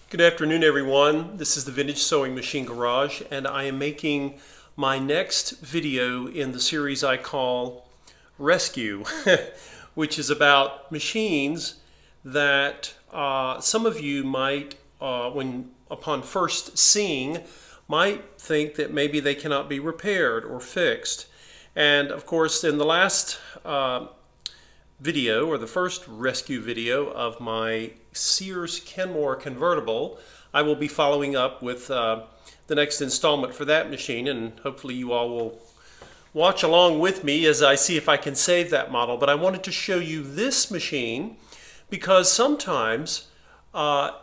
Good afternoon, everyone. This is the Vintage Sewing Machine Garage, and I am making my next video in the series I call Rescue, which is about machines that some of you might, when upon first seeing, might think that maybe they cannot be repaired or fixed. And of course, in the last video, or the first rescue video of my Sears Kenmore convertible, I will be following up with the next installment for that machine, and hopefully you all will watch along with me as I see if I can save that model. But I wanted to show you this machine because sometimes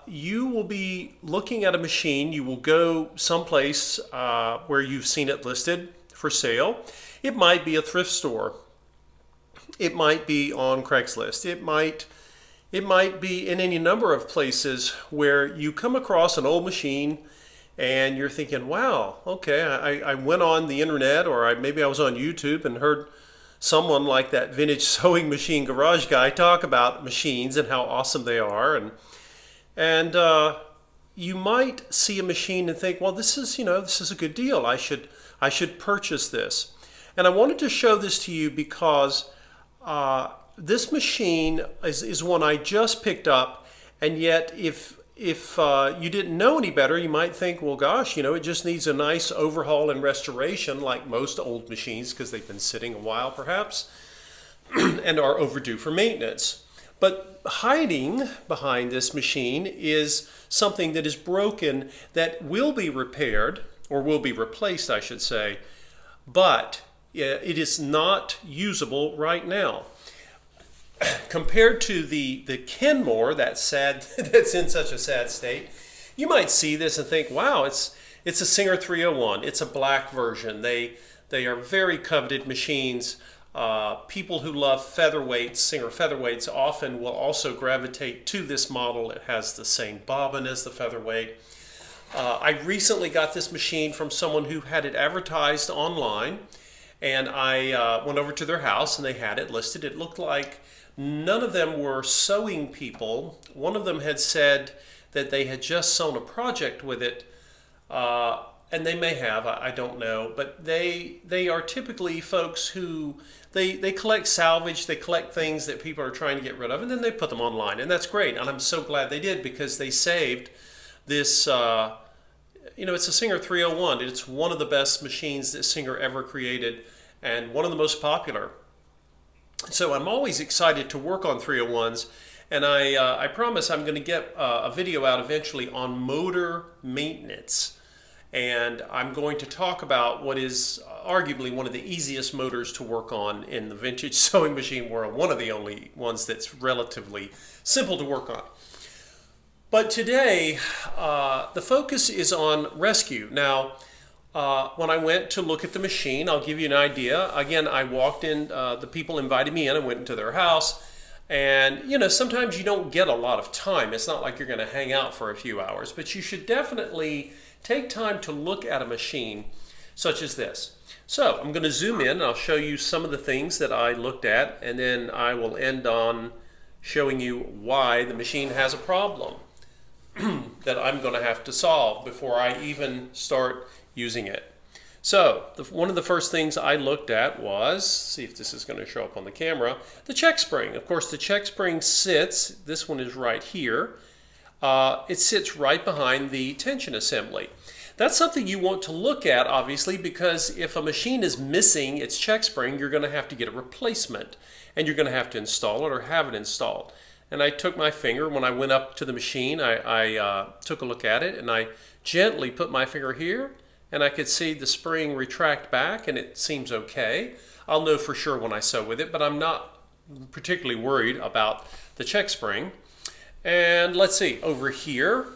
you will be looking at a machine, you will go someplace where you've seen it listed for sale. It might be a thrift store. It might be on Craigslist. It might be in any number of places where you come across an old machine and you're thinking, wow, okay, I went on the internet, or maybe I was on YouTube and heard someone like that Vintage Sewing Machine Garage guy talk about machines and how awesome they are. And you might see a machine and think, well, this is a good deal. I should purchase this. And I wanted to show this to you because this machine is one I just picked up, and yet if you didn't know any better, you might think, well, gosh, it just needs a nice overhaul and restoration like most old machines because they've been sitting a while perhaps and are overdue for maintenance. But hiding behind this machine is something that is broken that will be repaired, or will be replaced, I should say, but it is not usable right now. Compared to the Kenmore, that's in such a sad state, you might see this and think, wow, it's a Singer 301. It's a black version. They are very coveted machines. People who love featherweights, Singer featherweights, often will also gravitate to this model. It has the same bobbin as the featherweight. I recently got this machine from someone who had it advertised online, and I went over to their house and they had it listed. It looked like none of them were sewing people. One of them had said that they had just sewn a project with it, and they may have, I don't know, but they are typically folks who, they collect salvage, they collect things that people are trying to get rid of, and then they put them online, and that's great, and I'm so glad they did because they saved this, it's a Singer 301. It's one of the best machines that Singer ever created and one of the most popular. So I'm always excited to work on 301s, and I promise I'm going to get a video out eventually on motor maintenance. And I'm going to talk about what is arguably one of the easiest motors to work on in the vintage sewing machine world, one of the only ones that's relatively simple to work on. But today, the focus is on rescue. Now, when I went to look at the machine, I'll give you an idea. Again, I walked in, the people invited me in, I went into their house, and sometimes you don't get a lot of time. It's not like you're going to hang out for a few hours, but you should definitely take time to look at a machine such as this. So I'm going to zoom in and I'll show you some of the things that I looked at, and then I will end on showing you why the machine has a problem that I'm going to have to solve before I even start using it. So one of the first things I looked at was, see if this is going to show up on the camera, the check spring. Of course, the check spring sits, this one is right here, it sits right behind the tension assembly. That's something you want to look at, obviously, because if a machine is missing its check spring, you're going to have to get a replacement, and you're going to have to install it or have it installed. And I took my finger, when I went up to the machine, I took a look at it, and I gently put my finger here, and I could see the spring retract back, and it seems okay. I'll know for sure when I sew with it, but I'm not particularly worried about the check spring. And let's see, over here,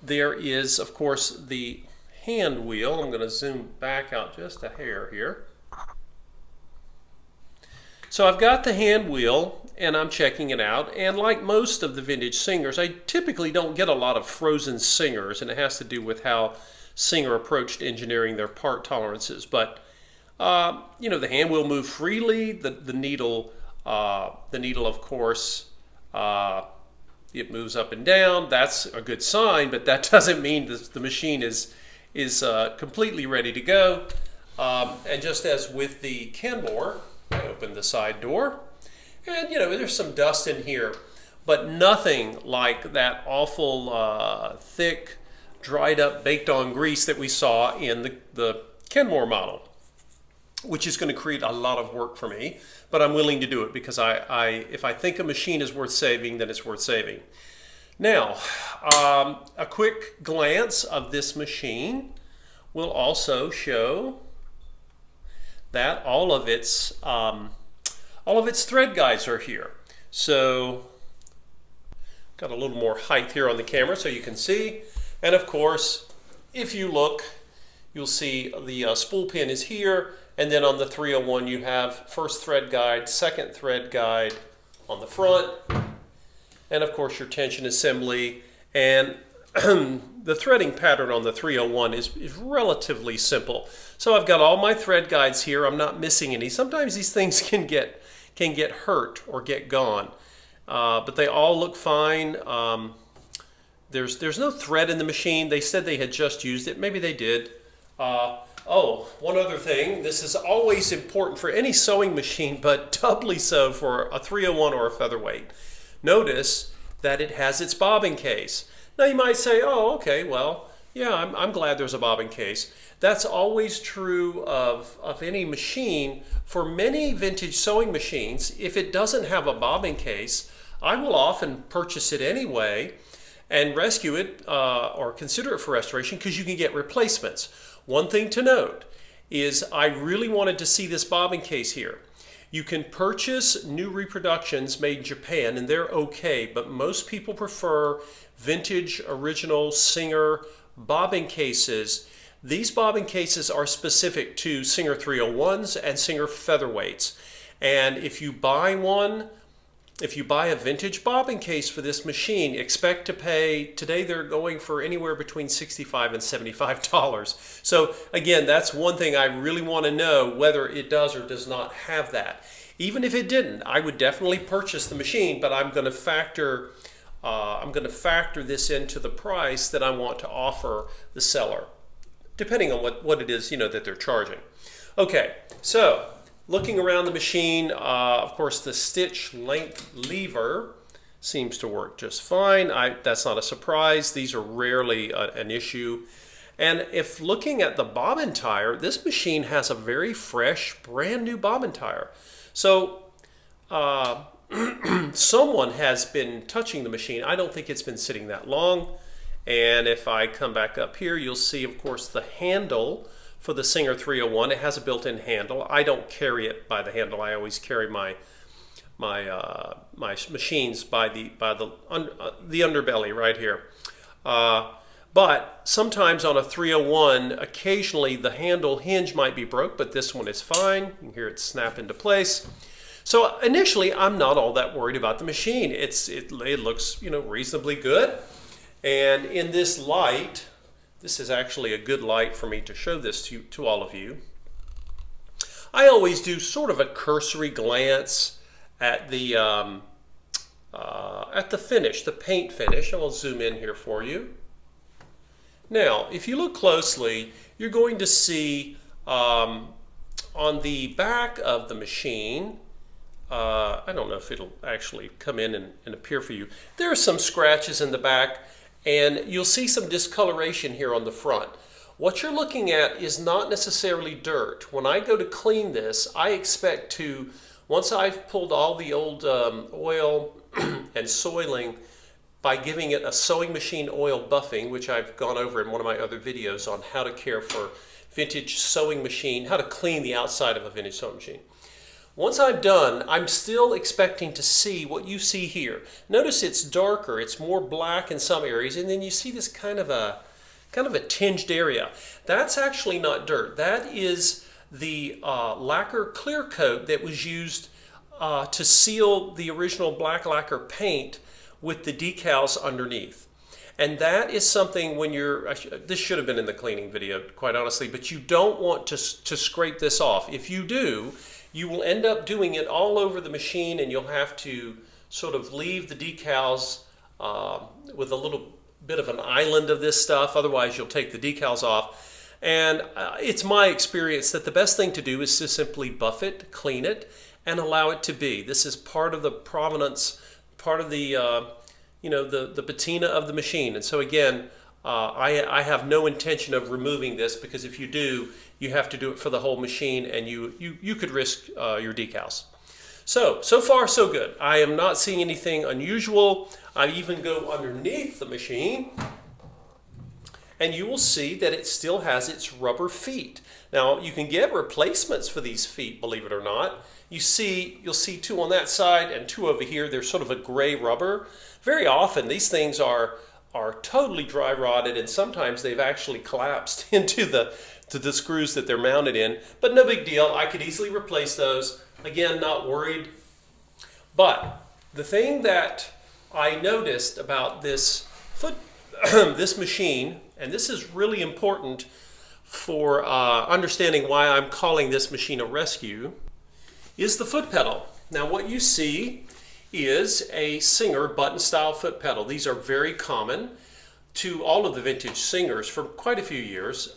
there is, of course, the hand wheel. I'm going to zoom back out just a hair here. So I've got the hand wheel, and I'm checking it out. And like most of the vintage Singers, I typically don't get a lot of frozen Singers, and it has to do with how Singer approached engineering their part tolerances. But the hand will move freely. The needle, of course, It moves up and down. That's a good sign, but that doesn't mean the machine is completely ready to go. And just as with the Kenmore, I open the side door, and there's some dust in here, but nothing like that awful thick, dried up, baked on grease that we saw in the Kenmore model, which is going to create a lot of work for me, but I'm willing to do it because if I think a machine is worth saving, then it's worth saving. Now, a quick glance of this machine will also show that all of its thread guides are here. So, got a little more height here on the camera so you can see. And of course, if you look, you'll see the spool pin is here. And then on the 301, you have first thread guide, second thread guide on the front. And of course, your tension assembly. And the threading pattern on the 301 is relatively simple. So I've got all my thread guides here. I'm not missing any. Sometimes these things can get hurt or get gone. But they all look fine. There's no thread in the machine. They said they had just used it. Maybe they did. Oh, one other thing. This is always important for any sewing machine, but doubly so for a 301 or a featherweight. Notice that it has its bobbin case. Now you might say, oh, okay, well, yeah, I'm glad there's a bobbin case. That's always true of any machine. For many vintage sewing machines, if it doesn't have a bobbin case, I will often purchase it anyway and rescue it or consider it for restoration because you can get replacements. One thing to note is I really wanted to see this bobbin case here. You can purchase new reproductions made in Japan and they're okay, but most people prefer vintage, original, Singer bobbin cases. These bobbin cases are specific to Singer 301s and Singer featherweights. And if you buy a vintage bobbin case for this machine, expect to pay, today they're going for anywhere between $65 and $75. So again, that's one thing I really want to know, whether it does or does not have that. Even if it didn't, I would definitely purchase the machine, but I'm going to factor this into the price that I want to offer the seller, depending on what it is that they're charging. Okay, so looking around the machine, of course, the stitch length lever seems to work just fine. That's not a surprise. These are rarely an issue. And if looking at the bobbin tire, this machine has a very fresh, brand new bobbin tire. So someone has been touching the machine. I don't think it's been sitting that long. And if I come back up here, you'll see, of course, the handle for the Singer 301. It has a built-in handle. I don't carry it by the handle. I always carry my machines by the underbelly right here. But sometimes on a 301, occasionally the handle hinge might be broke, but this one is fine. You can hear it snap into place. So initially, I'm not all that worried about the machine. It looks reasonably good. And in this light, this is actually a good light for me to show this to all of you. I always do sort of a cursory glance at the finish, the paint finish. I'll zoom in here for you. Now, if you look closely, you're going to see on the back of the machine, I don't know if it'll actually come in and appear for you. There are some scratches in the back, and you'll see some discoloration here on the front. What you're looking at is not necessarily dirt. When I go to clean this, I expect to, once I've pulled all the old oil and soiling by giving it a sewing machine oil buffing, which I've gone over in one of my other videos on how to care for vintage sewing machine, how to clean the outside of a vintage sewing machine. Once I'm done, I'm still expecting to see what you see here. Notice it's darker, it's more black in some areas, and then you see this kind of a tinged area. That's actually not dirt. That is the lacquer clear coat that was used to seal the original black lacquer paint with the decals underneath. And that is something when this should have been in the cleaning video, quite honestly, but you don't want to scrape this off. If you do, you will end up doing it all over the machine, and you'll have to sort of leave the decals with a little bit of an island of this stuff. Otherwise, you'll take the decals off. And it's my experience that the best thing to do is to simply buff it, clean it, and allow it to be. This is part of the provenance, part of the the patina of the machine. And so again, I have no intention of removing this, because if you do, you have to do it for the whole machine, and you could risk your decals. So far so good. I am not seeing anything unusual. I even go underneath the machine, and you will see that it still has its rubber feet. Now, you can get replacements for these feet, believe it or not. You'll see two on that side and two over here. They're sort of a gray rubber. Very often these things are totally dry rotted, and sometimes they've actually collapsed into the screws that they're mounted in. But no big deal. I could easily replace those. Again, not worried. But the thing that I noticed about this this machine, and this is really important for understanding why I'm calling this machine a rescue, is the foot pedal. Now what you see is a Singer button style foot pedal. These are very common to all of the vintage Singers for quite a few years.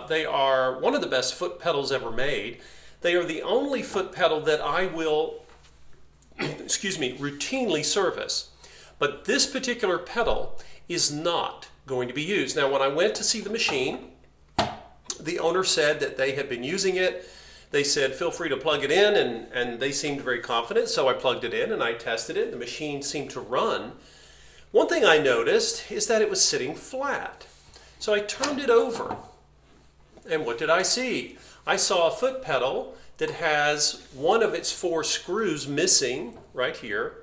They are one of the best foot pedals ever made. They are the only foot pedal that I will routinely service. But this particular pedal is not going to be used. Now, when I went to see the machine, the owner said that they had been using it. They said, feel free to plug it in, and they seemed very confident, so I plugged it in and I tested it. The machine seemed to run. One thing I noticed is that it was sitting flat. So I turned it over, and what did I see? I saw a foot pedal that has one of its 4 screws missing right here,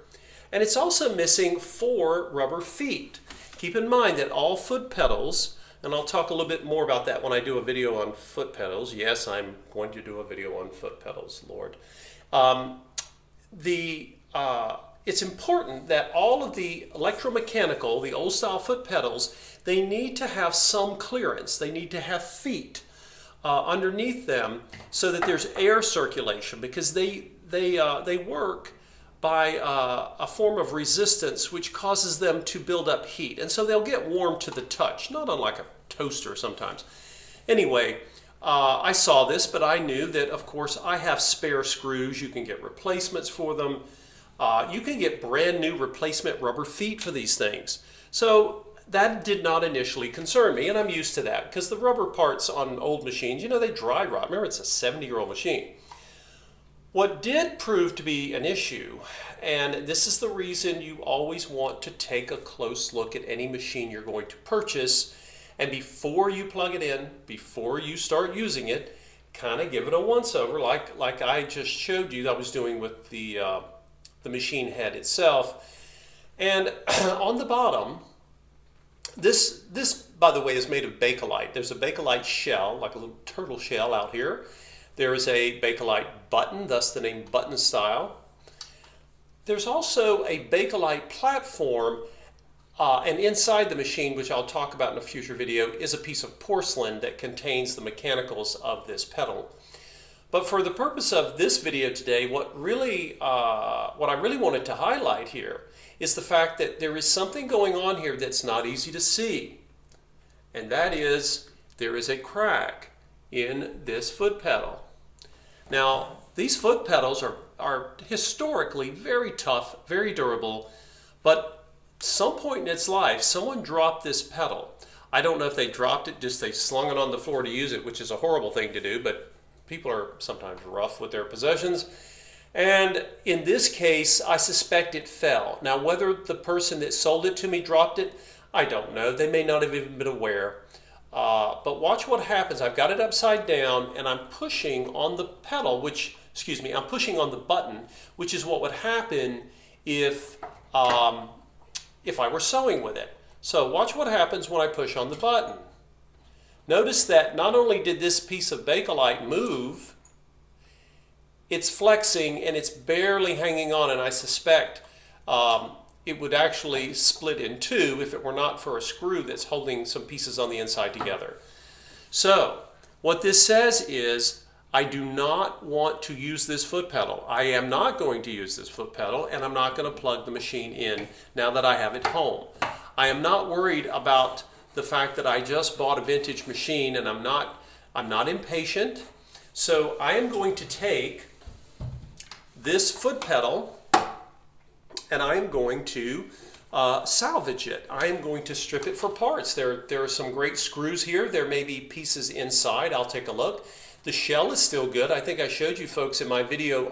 and it's also missing 4 rubber feet. Keep in mind that all foot pedals, and I'll talk a little bit more about that when I do a video on foot pedals. Yes, I'm going to do a video on foot pedals, Lord. It's important that all of the electromechanical, the old style foot pedals, they need to have some clearance. They need to have feet underneath them so that there's air circulation, because they work by a form of resistance which causes them to build up heat. And so they'll get warm to the touch, not unlike a toaster sometimes. Anyway, I saw this, but I knew that, of course, I have spare screws. You can get replacements for them. You can get brand new replacement rubber feet for these things. So that did not initially concern me, and I'm used to that, because the rubber parts on old machines, they dry rot. Remember, it's a 70-year-old machine. What did prove to be an issue, and this is the reason you always want to take a close look at any machine you're going to purchase, and before you plug it in, before you start using it, kind of give it a once-over, like I just showed you that I was doing with the machine head itself. And on the bottom, this, by the way, is made of Bakelite. There's a Bakelite shell, like a little turtle shell out here. There is a Bakelite button, thus the name button style. There's also a Bakelite platform, and inside the machine, which I'll talk about in a future video, is a piece of porcelain that contains the mechanicals of this pedal. But for the purpose of this video today, what I really wanted to highlight here is the fact that there is something going on here that's not easy to see. And that is, there is a crack in this foot pedal. Now, these foot pedals are historically very tough, very durable, but some point in its life, someone dropped this pedal. I don't know if they dropped it, just they slung it on the floor to use it, which is a horrible thing to do, but people are sometimes rough with their possessions. And in this case, I suspect it fell. Now, whether the person that sold it to me dropped it, I don't know. They may not have even been aware. But watch what happens. I've got it upside down, and I'm pushing on the pedal, I'm pushing on the button, which is what would happen if I were sewing with it. So watch what happens when I push on the button. Notice that not only did this piece of Bakelite move, it's flexing and it's barely hanging on, and I suspect it would actually split in two if it were not for a screw that's holding some pieces on the inside together. So what this says is I do not want to use this foot pedal. I am not going to use this foot pedal, and I'm not going to plug the machine in now that I have it home. I am not worried about the fact that I just bought a vintage machine, and I'm not impatient. So I am going to take this foot pedal and I am going to salvage it. I am going to strip it for parts. There are some great screws here. There may be pieces inside. I'll take a look. The shell is still good. I think I showed you folks in my video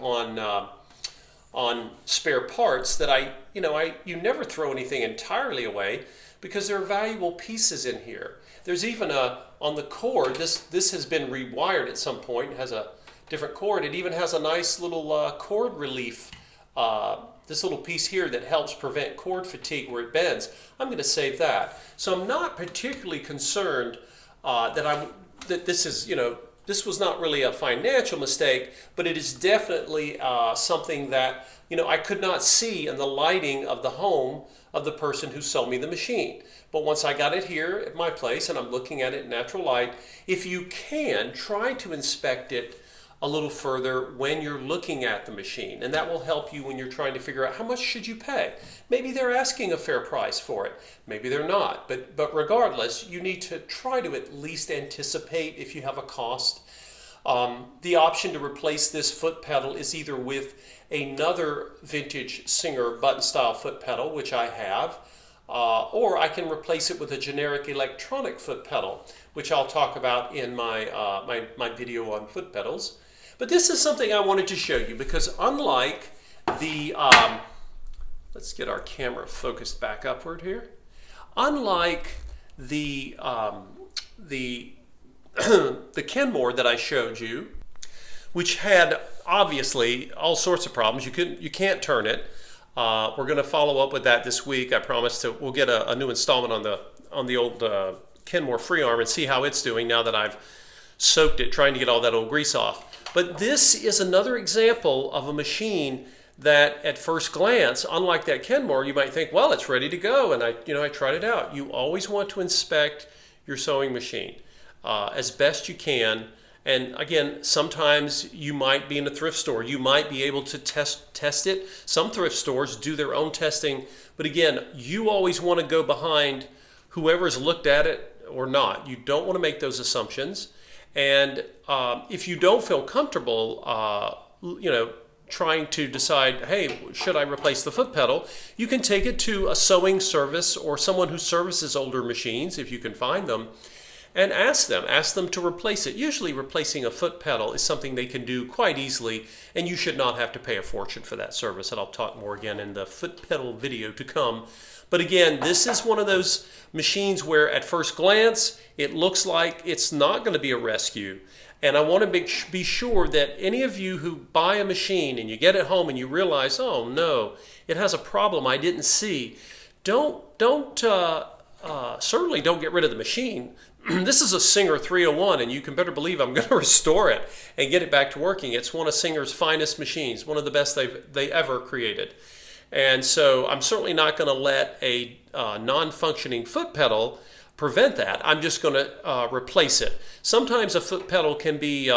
on spare parts that you never throw anything entirely away because there are valuable pieces in here. There's even on the cord, this has been rewired at some point. It has a different cord. It even has a nice little cord relief, this little piece here that helps prevent cord fatigue where it bends. I'm going to save that. So I'm not particularly concerned that this is, this was not really a financial mistake, but it is definitely something that, I could not see in the lighting of the home of the person who sold me the machine. But once I got it here at my place and I'm looking at it in natural light, if you can, try to inspect it a little further when you're looking at the machine, and that will help you when you're trying to figure out how much should you pay. Maybe they're asking a fair price for it, maybe they're not, but regardless, you need to try to at least anticipate if you have a cost. The option to replace this foot pedal is either with another vintage Singer button style foot pedal, which I have, or I can replace it with a generic electronic foot pedal, which I'll talk about in my my video on foot pedals. But this is something I wanted to show you because unlike the, let's get our camera focused back upward here. Unlike the the Kenmore that I showed you, which had obviously all sorts of problems. You can't turn it. We're going to follow up with that this week. I promise we'll get a new installment on the old Kenmore free arm and see how it's doing now that I've soaked it, trying to get all that old grease off. But this is another example of a machine that at first glance, unlike that Kenmore, you might think, well, it's ready to go, and I tried it out. You always want to inspect your sewing machine as best you can. And again, sometimes you might be in a thrift store. You might be able to test it. Some thrift stores do their own testing. But again, you always want to go behind whoever's looked at it or not. You don't want to make those assumptions. And if you don't feel comfortable, trying to decide, hey, should I replace the foot pedal? You can take it to a sewing service or someone who services older machines, if you can find them, and ask them to replace it. Usually replacing a foot pedal is something they can do quite easily, and you should not have to pay a fortune for that service. And I'll talk more again in the foot pedal video to come. But again, this is one of those machines where at first glance, it looks like it's not going to be a rescue. And I want to be sure that any of you who buy a machine and you get it home and you realize, oh no, it has a problem I didn't see, certainly don't get rid of the machine. This is a Singer 301, and you can better believe I'm going to restore it and get it back to working. It's one of Singer's finest machines, one of the best they ever created. And so I'm certainly not going to let a non-functioning foot pedal prevent that. I'm just going to replace it. Sometimes a foot pedal can be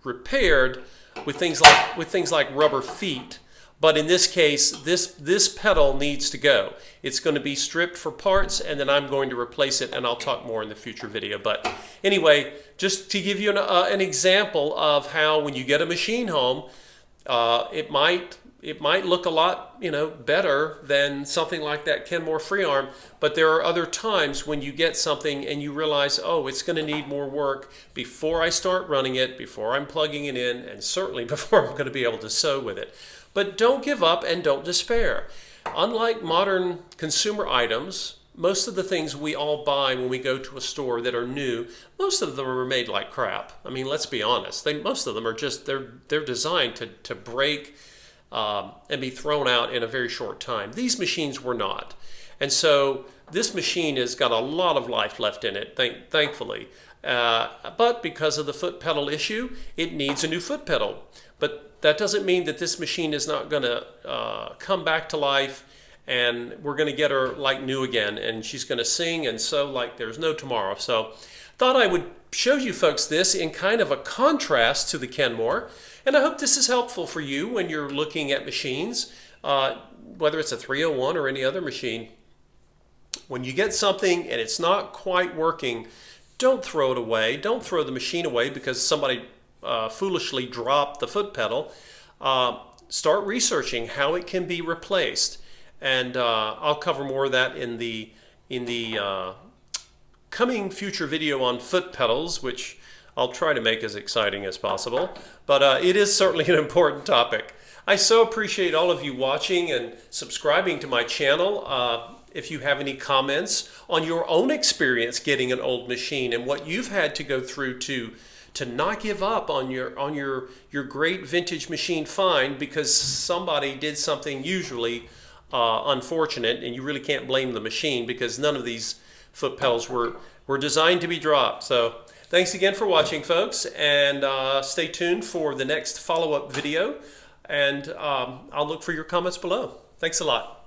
repaired with things like rubber feet. But in this case, this pedal needs to go. It's going to be stripped for parts, and then I'm going to replace it, and I'll talk more in the future video. But anyway, just to give you an example of how when you get a machine home, it might look a lot better than something like that Kenmore free arm. But there are other times when you get something and you realize, oh, it's going to need more work before I start running it, before I'm plugging it in, and certainly before I'm going to be able to sew with it. But don't give up and don't despair. Unlike modern consumer items, most of the things we all buy when we go to a store that are new, most of them are made like crap. I mean, let's be honest. Most of them are just, they're designed to break and be thrown out in a very short time. These machines were not. And so this machine has got a lot of life left in it, thankfully. But because of the foot pedal issue, it needs a new foot pedal. But that doesn't mean that this machine is not going to come back to life, and we're going to get her like new again, and she's going to sing and sew like there's no tomorrow. So thought I would show you folks this in kind of a contrast to the Kenmore, and I hope this is helpful for you when you're looking at machines, whether it's a 301 or any other machine. When you get something and it's not quite working, don't throw it away. Don't throw the machine away because somebody foolishly dropped the foot pedal. Start researching how it can be replaced, and I'll cover more of that in the coming future video on foot pedals, which I'll try to make as exciting as possible. But it is certainly an important topic. I so appreciate all of you watching and subscribing to my channel. If you have any comments on your own experience getting an old machine and what you've had to go through to not give up on your great vintage machine find because somebody did something usually unfortunate, and you really can't blame the machine because none of these foot pedals were designed to be dropped. So thanks again for watching, folks, and stay tuned for the next follow-up video, and I'll look for your comments below. Thanks a lot.